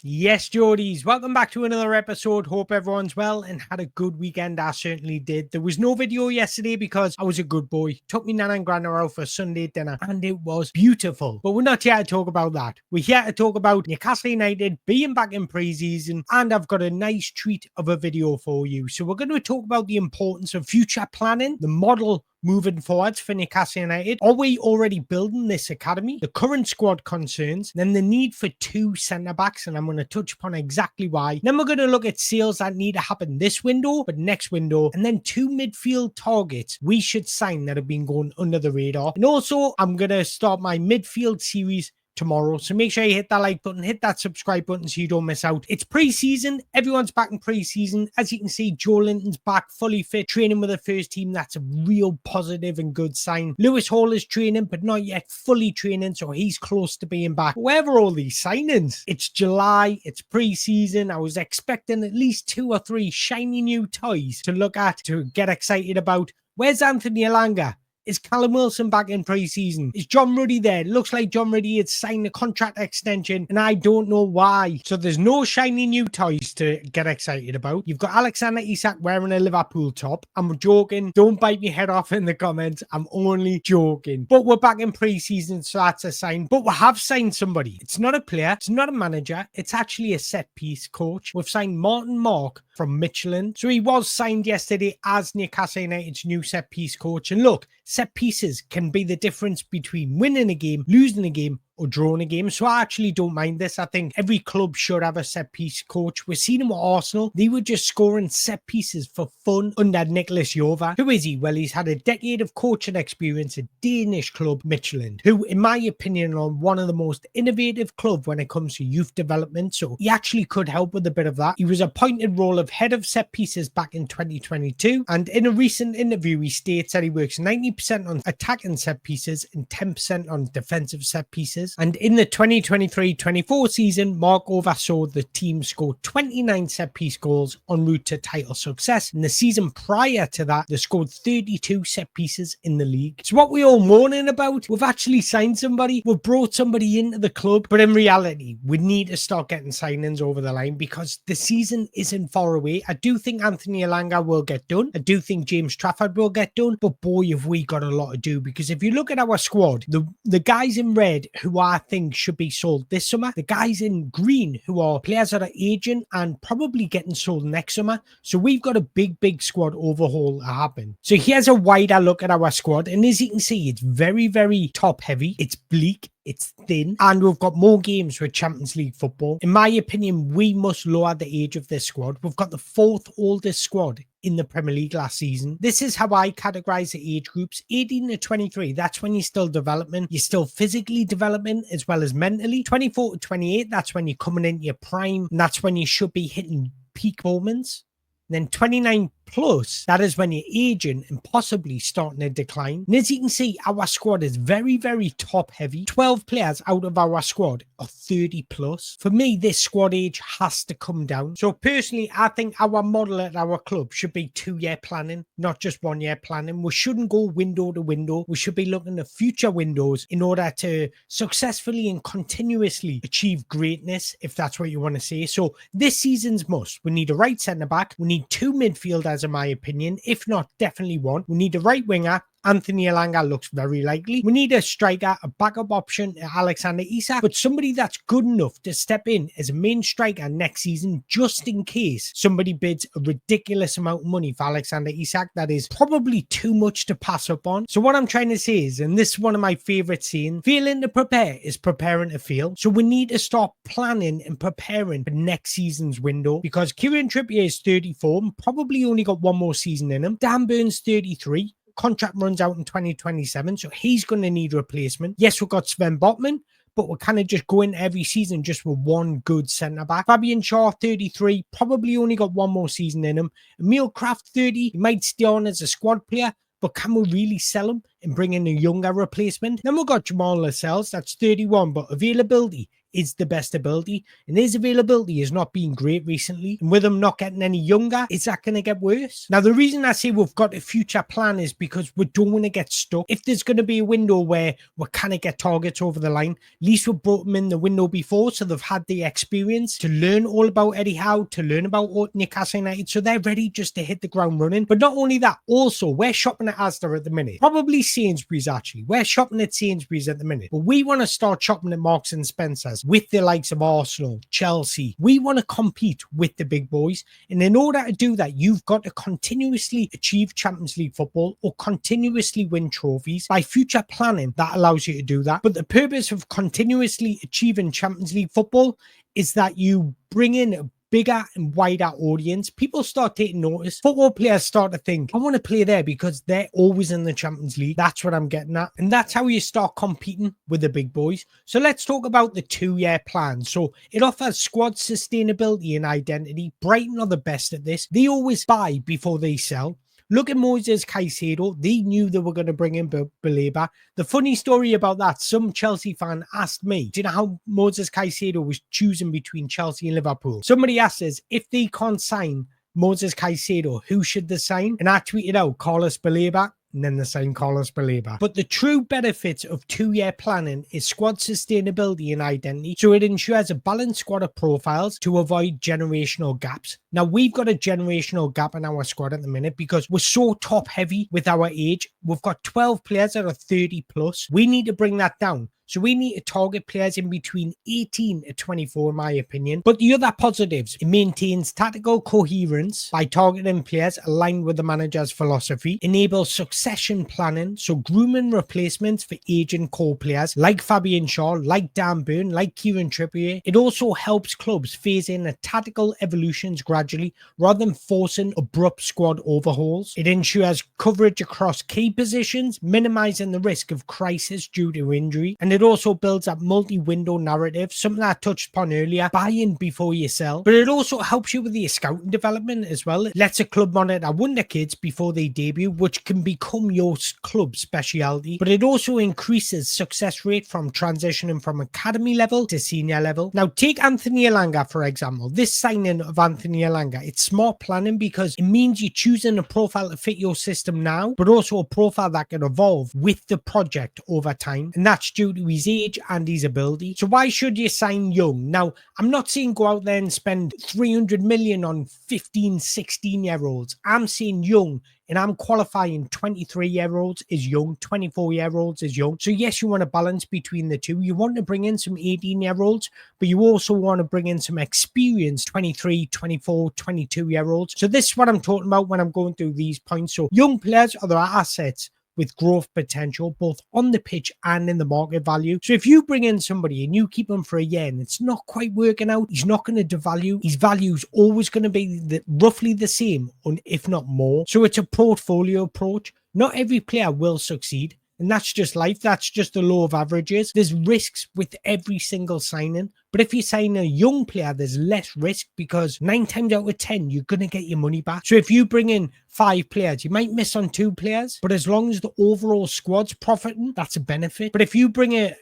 Yes, Geordies, welcome back to another episode. Hope everyone's well and had a good weekend. I certainly did. There was no video yesterday because I was a good boy. Took me Nana and Grandma out for Sunday dinner and it was beautiful. But we're not here to talk about that. We're here to talk about Newcastle United being back in pre-season, and I've got a nice treat of a video for you. So we're going to talk about the importance of future planning, the model moving forwards for Newcastle United. Are we already building this academy? The current squad concerns, then the need for two centre-backs, and I'm going to touch upon exactly why. Then we're going to look at sales that need to happen this window, but next window, and then two midfield targets we should sign that have been going under the radar. And also, I'm going to start my midfield series tomorrow, so make sure you hit that like button, hit that subscribe button so you don't miss out. It's pre-season, everyone's back in pre-season. As you can see, Joe Linton's back fully fit, training with the first team. That's a real positive and good sign. Lewis Hall is training, but not yet fully training, so he's close to being back. Where are all these signings? It's July, it's pre-season. I was expecting at least 2 or 3 shiny new toys to look at, to get excited about. Where's Anthony Elanga? Is Callum Wilson back in pre-season? Is John Ruddy there? It looks like John Ruddy had signed a contract extension, and I don't know why. So there's no shiny new toys to get excited about. You've got Alexander Isak wearing a Liverpool top. I'm joking. Don't bite me head off in the comments. I'm only joking. But we're back in pre-season, so that's a sign. But we have signed somebody. It's not a player. It's not a manager. It's actually a set-piece coach. We've signed Martin Mark from Michelin. So he was signed yesterday as Newcastle United's new set-piece coach. And look, set pieces can be the difference between winning a game, losing a game, or drawing a game. So I actually don't mind this. I think every club should have a set piece coach. We're seeing him at Arsenal. They were just scoring set pieces for fun under Nicholas Jova. Who is he? Well, he's had a decade of coaching experience at Danish club Michelin, who, in my opinion, are one of the most innovative clubs when it comes to youth development. So he actually could help with a bit of that. He was appointed role of head of set pieces back in 2022. And in a recent interview, he states that he works 90% on attacking set pieces and 10% on defensive set pieces. And in the 2023-24 season, Mark oversaw the team score 29 set-piece goals en route to title success. In the season prior to that, they scored 32 set-pieces in the league. It's what we're all moaning about. We've actually signed somebody. We've brought somebody into the club. But in reality, we need to start getting signings over the line because the season isn't far away. I do think Anthony Elanga will get done. I do think James Trafford will get done. But boy, have we got a lot to do, because if you look at our squad, the guys in red who I think should be sold this summer, the guys in green who are players that are aging and probably getting sold next summer. So we've got a big squad overhaul to happen. So here's a wider look at our squad, and as you can see, it's very top heavy. It's bleak. It's thin, and we've got more games with Champions League football. In my opinion, we must lower the age of this squad. We've got the 4th oldest squad in the Premier League last season. This is how I categorize the age groups. 18 to 23, that's when you're still developing. You're still physically developing as well as mentally. 24 to 28, that's when you're coming into your prime, and that's when you should be hitting peak moments. Then 29 plus, that is when you're aging and possibly starting to decline. And as you can see, our squad is very top heavy. 12 players out of our squad are 30 plus. For me, this squad age has to come down. So personally, I think our model at our club should be 2-year planning, not just 1-year planning. We shouldn't go window to window. We should be looking at future windows in order to successfully and continuously achieve greatness, if that's what you want to say. So this season's must. We need a right centre back. We need 2 midfielders, in my opinion. If not, definitely 1. We need a right winger. Anthony Elanga looks very likely. We need a striker, a backup option, Alexander Isak, but somebody that's good enough to step in as a main striker next season, just in case somebody bids a ridiculous amount of money for Alexander Isak. That is probably too much to pass up on. So what I'm trying to say is, and this is one of my favorite sayings, failing to prepare is preparing to fail. So we need to start planning and preparing for next season's window, because Kieran Trippier is 34 and probably only got 1 more season in him. Dan Burns 33. Contract runs out in 2027, so he's going to need replacement. Yes, we've got Sven Botman, but we're kind of just going every season just with 1 good centre-back. Fabian Shaw, 33, probably only got 1 more season in him. Emil Kraft, 30, he might stay on as a squad player, but can we really sell him and bring in a younger replacement? Then we've got Jamal Lascelles, that's 31, but availability is the best ability, and his availability has not been great recently. And with him not getting any younger, is that going to get worse? Now, the reason I say we've got a future plan is because we don't want to get stuck. If there's going to be a window where we kind of get targets over the line, at least we brought them in the window before, so they've had the experience to learn all about Eddie Howe, to learn about Newcastle United, so they're ready just to hit the ground running. But not only that, also, we're shopping at Asda at the minute. Probably Sainsbury's, actually. We're shopping at Sainsbury's at the minute. But we want to start shopping at Marks and Spencer's with the likes of Arsenal, Chelsea. We want to compete with the big boys. And in order to do that, you've got to continuously achieve Champions League football or continuously win trophies. By future planning, that allows you to do that. But the purpose of continuously achieving Champions League football is that you bring in a bigger and wider audience. People start taking notice. Football players start to think, I want to play there because they're always in the Champions League. That's what I'm getting at. And that's how you start competing with the big boys. So let's talk about the 2-year plan. So it offers squad sustainability and identity. Brighton are the best at this. They always buy before they sell. Look at Moises Caicedo. They knew they were going to bring in Baleba. The funny story about that, some Chelsea fan asked me, do you know how Moises Caicedo was choosing between Chelsea and Liverpool? Somebody asked us, if they can't sign Moises Caicedo, who should they sign? And I tweeted out, Carlos Baleba. And then they sign Carlos Baleba. But the true benefits of 2-year planning is squad sustainability and identity. So it ensures a balanced squad of profiles to avoid generational gaps. Now, we've got a generational gap in our squad at the minute because we're so top heavy with our age. We've got 12 players that are 30 plus. We need to bring that down. So we need to target players in between 18 to 24, in my opinion. But the other positives, it maintains tactical coherence by targeting players aligned with the manager's philosophy, enables succession planning, so grooming replacements for aging core players like Fabian Schär, like Dan Burn, like Kieran Trippier. It also helps clubs phase in a tactical evolutions gradually rather than forcing abrupt squad overhauls. It ensures coverage across key positions, minimizing the risk of crisis due to injury. And it also builds that multi-window narrative, something I touched upon earlier, buy in before you sell. But it also helps you with the scouting development as well. It lets a club monitor wonder kids before they debut, which can become your club speciality. But it also increases success rate from transitioning from academy level to senior level. Now, take Anthony Elanga, for example. This signing of Anthony Elanga, it's smart planning because it means you're choosing a profile to fit your system now, but also a profile that can evolve with the project over time. And that's due to his age and his ability. So why should you sign young? Now, I'm not saying go out there and spend 300 million on 15, 16-year-olds. I'm saying young, and I'm qualifying 23-year-olds is young, 24-year-olds is young. So yes, you want to balance between the two. You want to bring in some 18-year-olds, but you also want to bring in some experienced 23, 24, 22-year-olds. So this is what I'm talking about when I'm going through these points. So young players are their assets with growth potential, both on the pitch and in the market value. So if you bring in somebody and you keep him for a year and it's not quite working out, he's not going to devalue. His value is always going to be roughly the same, if not more. So it's a portfolio approach. Not every player will succeed. And that's just life. That's just the law of averages. There's risks with every single signing. But if you sign a young player, there's less risk because 9 times out of 10, you're going to get your money back. So if you bring in 5 players, you might miss on 2 players, but as long as the overall squad's profiting, that's a benefit. But if you bring in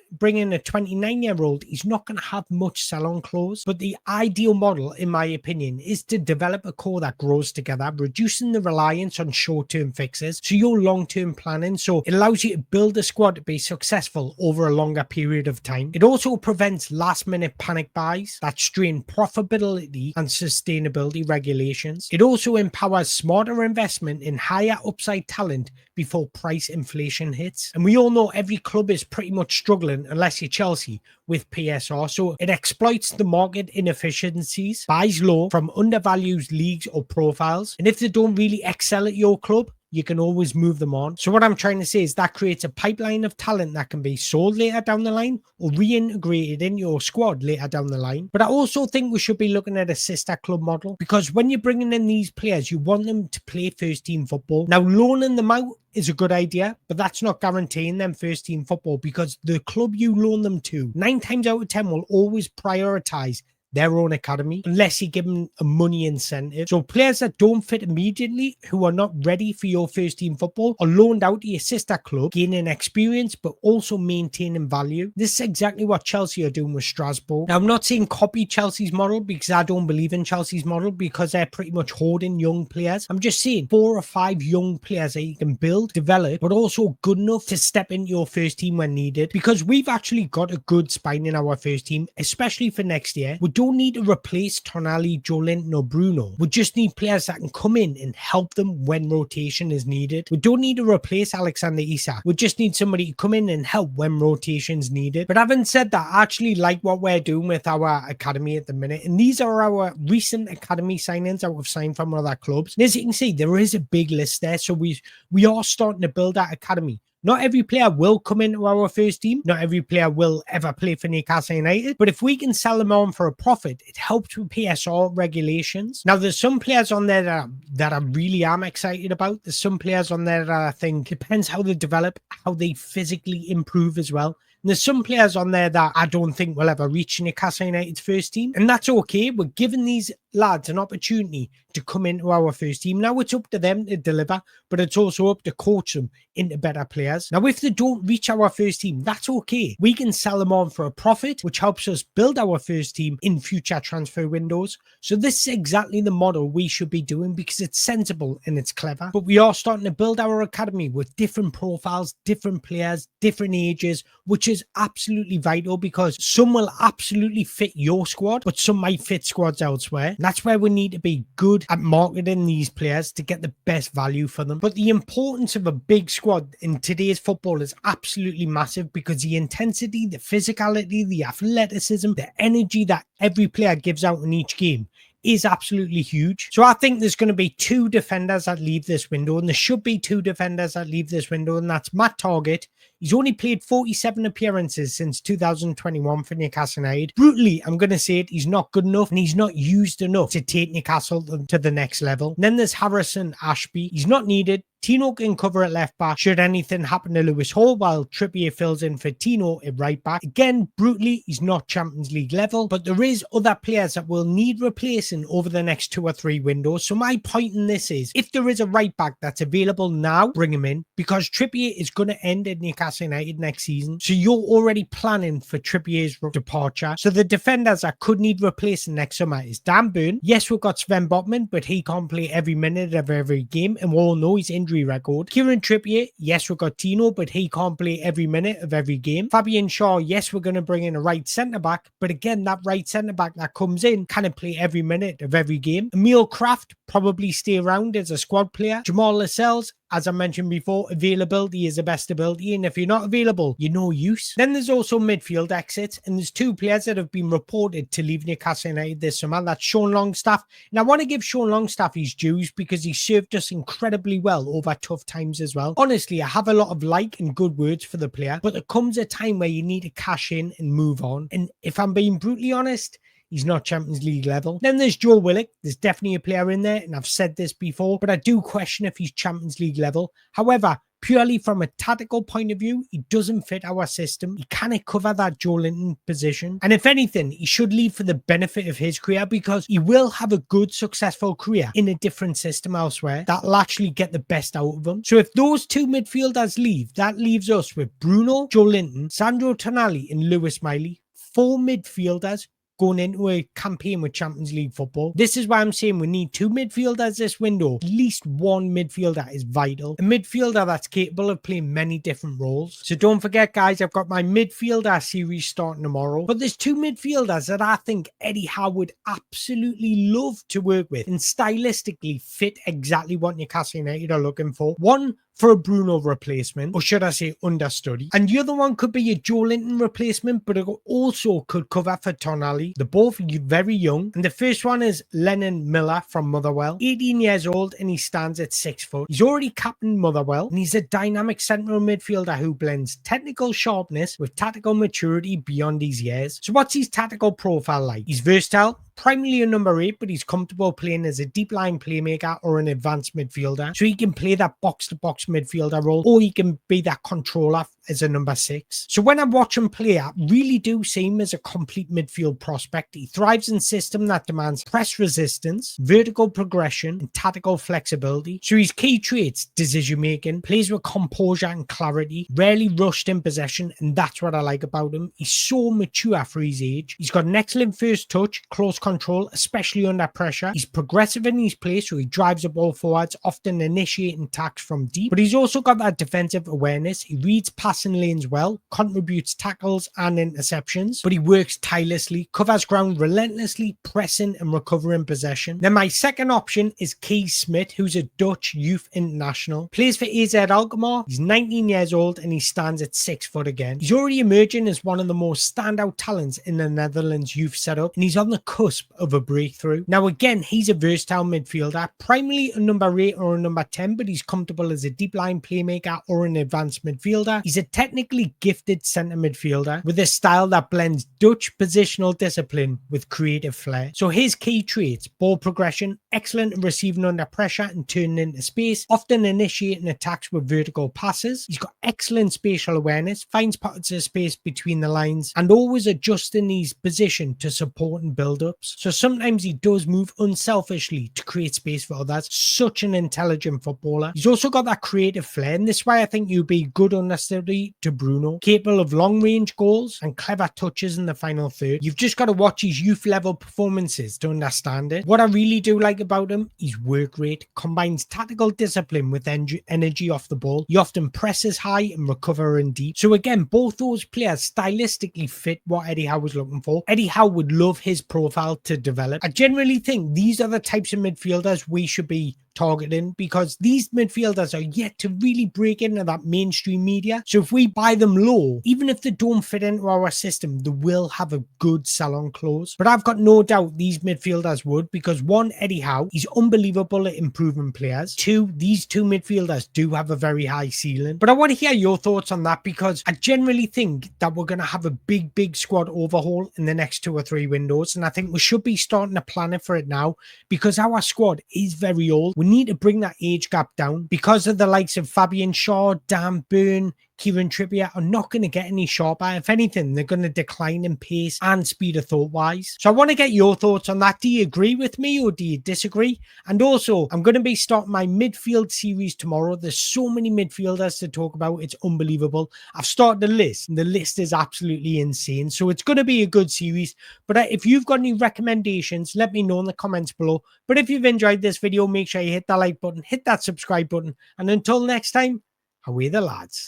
a 29-year-old, he's not going to have much sell-on clause. But the ideal model, in my opinion, is to develop a core that grows together, reducing the reliance on short-term fixes. So your long-term planning, so it allows you to build a squad to be successful over a longer period of time. It also prevents last-minute panic buys that strain profitability and sustainability regulations. It also empowers smarter investment in higher upside talent before price inflation hits. And we all know every club is pretty much struggling, unless you're Chelsea, with PSR. So it exploits the market inefficiencies, buys low from undervalued leagues or profiles. And if they don't really excel at your club, you can always move them on. So what I'm trying to say is that creates a pipeline of talent that can be sold later down the line or reintegrated in your squad later down the line. But I also think we should be looking at a sister club model, because when you're bringing in these players, you want them to play first team football. Now, loaning them out is a good idea, but that's not guaranteeing them first team football, because the club you loan them to 9 times out of 10 will always prioritize their own academy unless you give them a money incentive. So players that don't fit immediately, who are not ready for your first team football, are loaned out to your sister club, gaining experience but also maintaining value. This is exactly what Chelsea are doing with Strasbourg. Now, I'm not saying copy Chelsea's model because I don't believe in Chelsea's model because they're pretty much hoarding young players. I'm just saying 4 or 5 young players that you can build, develop, but also good enough to step into your first team when needed, because we've actually got a good spine in our first team, especially for next year. We don't need to replace Tonali, Joelinton or Bruno. We just need players that can come in and help them when rotation is needed. We don't need to replace Alexander Isak. We just need somebody to come in and help when rotation's needed. But having said that, I actually like what we're doing with our academy at the minute, and these are our recent academy signings that we've signed from other clubs. And as you can see, there is a big list there, so we are starting to build that academy. Not every player will come into our first team. Not every player will ever play for Newcastle United. But if we can sell them on for a profit, it helps with PSR regulations. Now, there's some players on there that I really am excited about. There's some players on there that I think depends how they develop, how they physically improve as well. And there's some players on there that I don't think will ever reach Newcastle United's first team. And that's okay. We're giving these lads an opportunity to come into our first team. Now it's up to them to deliver, but it's also up to coach them into better players. Now, if they don't reach our first team, that's okay. We can sell them on for a profit, which helps us build our first team in future transfer windows. So this is exactly the model we should be doing because it's sensible and it's clever. But we are starting to build our academy with different profiles, different players, different ages, which is absolutely vital because some will absolutely fit your squad, but some might fit squads elsewhere. And that's where we need to be good at marketing these players to get the best value for them. But the importance of a big squad in today's football is absolutely massive because the intensity, the physicality, the athleticism, the energy that every player gives out in each game is absolutely huge. So I think there's going to be 2 defenders that leave this window, and there should be 2 defenders that leave this window, and that's Matt Targett. He's only played 47 appearances since 2021 for Newcastle United. Brutally, I'm going to say it, he's not good enough and he's not used enough to take Newcastle to the next level. And then there's Harrison Ashby. He's not needed. Tino can cover at left back should anything happen to Lewis Hall, while Trippier fills in for Tino at right back. Again, brutally, he's not Champions League level, but there is other players that will need replacing over the next 2 or 3 windows. So my point in this is, if there is a right back that's available now, bring him in, because Trippier is going to end at Newcastle United next season. So you're already planning for Trippier's departure. So the defenders that could need replacing next summer is Dan Burn. Yes, we've got Sven Botman, but he can't play every minute of every game, and we all know he's injury record. Kieran Trippier, yes, we've got Tino, but he can't play every minute of every game. Fabian Shaw, yes, we're going to bring in a right centre-back, but again, that right centre-back that comes in can't play every minute of every game. Emil Kraft, probably stay around as a squad player. Jamal Lascelles, as I mentioned before, availability is the best ability, and if you're not available, you're no use. Then there's also midfield exits, and there's 2 players that have been reported to leave Newcastle United this summer. That's Sean Longstaff, and I want to give Sean Longstaff his dues because he served us incredibly well over tough times as well. Honestly, I have a lot of like and good words for the player, but there comes a time where you need to cash in and move on, and if I'm being brutally honest, he's not Champions League level. Then there's Joe Willock. There's definitely a player in there, and I've said this before, but I do question if he's Champions League level. However, purely from a tactical point of view, he doesn't fit our system. He cannot cover that Joelinton position. And if anything, he should leave for the benefit of his career because he will have a good, successful career in a different system elsewhere that'll actually get the best out of him. So if those 2 midfielders leave, that leaves us with Bruno, Joelinton, Sandro Tonali and Lewis Miley. 4 midfielders going into a campaign with Champions League football. This is why I'm saying we need 2 midfielders this window. At least 1 midfielder is vital. A midfielder that's capable of playing many different roles. So don't forget, guys, I've got my midfielder series starting tomorrow. But there's 2 midfielders that I think Eddie Howe would absolutely love to work with and stylistically fit exactly what Newcastle United are looking for. One for a Bruno replacement, or should I say understudy. And the other one could be a Joelinton replacement, but it also could cover for Tonali. They're both very young. And the first one is Lennon Miller from Motherwell. 18 years old and he stands at 6 foot. He's already captained Motherwell and he's a dynamic central midfielder who blends technical sharpness with tactical maturity beyond his years. So what's his tactical profile like? He's versatile, primarily a number 8, but he's comfortable playing as a deep line playmaker or an advanced midfielder. So he can play that box-to-box midfielder role, or he can be that controller as a number 6. So when I watch him play, I really do see him as a complete midfield prospect. He thrives in a system that demands press resistance, vertical progression, and tactical flexibility. So his key traits: decision making, plays with composure and clarity, rarely rushed in possession, and that's what I like about him. He's so mature for his age. He's got an excellent first touch, close control, especially under pressure. He's progressive in his play, so he drives the ball forwards, often initiating attacks from deep. But he's also got that defensive awareness. He reads passing lanes well, contributes tackles and interceptions, but he works tirelessly, covers ground relentlessly, pressing and recovering possession. Then my second option is Kees Smit, who's a Dutch youth international. Plays for AZ Alkmaar. He's 19 years old and he stands at 6 foot again. He's already emerging as one of the most standout talents in the Netherlands youth setup, and he's on the cusp of a breakthrough. Now again, he's a versatile midfielder, primarily a number 8 or a number 10, but he's comfortable as a deep line playmaker or an advanced midfielder. He's a technically gifted centre midfielder with a style that blends Dutch positional discipline with creative flair. So his key traits: ball progression, excellent at receiving under pressure and turning into space, often initiating attacks with vertical passes. He's got excellent spatial awareness, finds pockets of space between the lines, and always adjusting his position to support and build-ups. So sometimes he does move unselfishly to create space for others. Such an intelligent footballer. He's also got that creative flair, and this way I think you'd be good understudy to Bruno, capable of long-range goals and clever touches in the final third. You've just got to watch his youth-level performances to understand it. What I really do like about him, his work rate combines tactical discipline with energy off the ball. He often presses high and recovers in deep. So again, both those players stylistically fit what Eddie Howe was looking for. Eddie Howe would love his profile to develop. I generally think these are the types of midfielders we should be targeting, because these midfielders are yet to really break into that mainstream media. So if we buy them low, even if they don't fit into our system, they will have a good sell-on close. But I've got no doubt these midfielders would, because one, Eddie Howe, he's unbelievable at improving players. Two, these two midfielders do have a very high ceiling. But I want to hear your thoughts on that, because I generally think that we're going to have a big squad overhaul in the next 2 or 3 windows, and I think we should be starting to plan it for it now, because our squad is very old. We need to bring that age gap down, because of the likes of Fabian Shaw, Dan Burn, Kieran Trippier are not going to get any sharper. If anything, they're going to decline in pace and speed of thought wise. So I want to get your thoughts on that. Do you agree with me or do you disagree? And also, I'm going to be starting my midfield series tomorrow. There's so many midfielders to talk about. It's unbelievable. I've started the list and the list is absolutely insane. So it's going to be a good series. But if you've got any recommendations, let me know in the comments below. But if you've enjoyed this video, make sure you hit that like button, hit that subscribe button. And until next time, away the lads.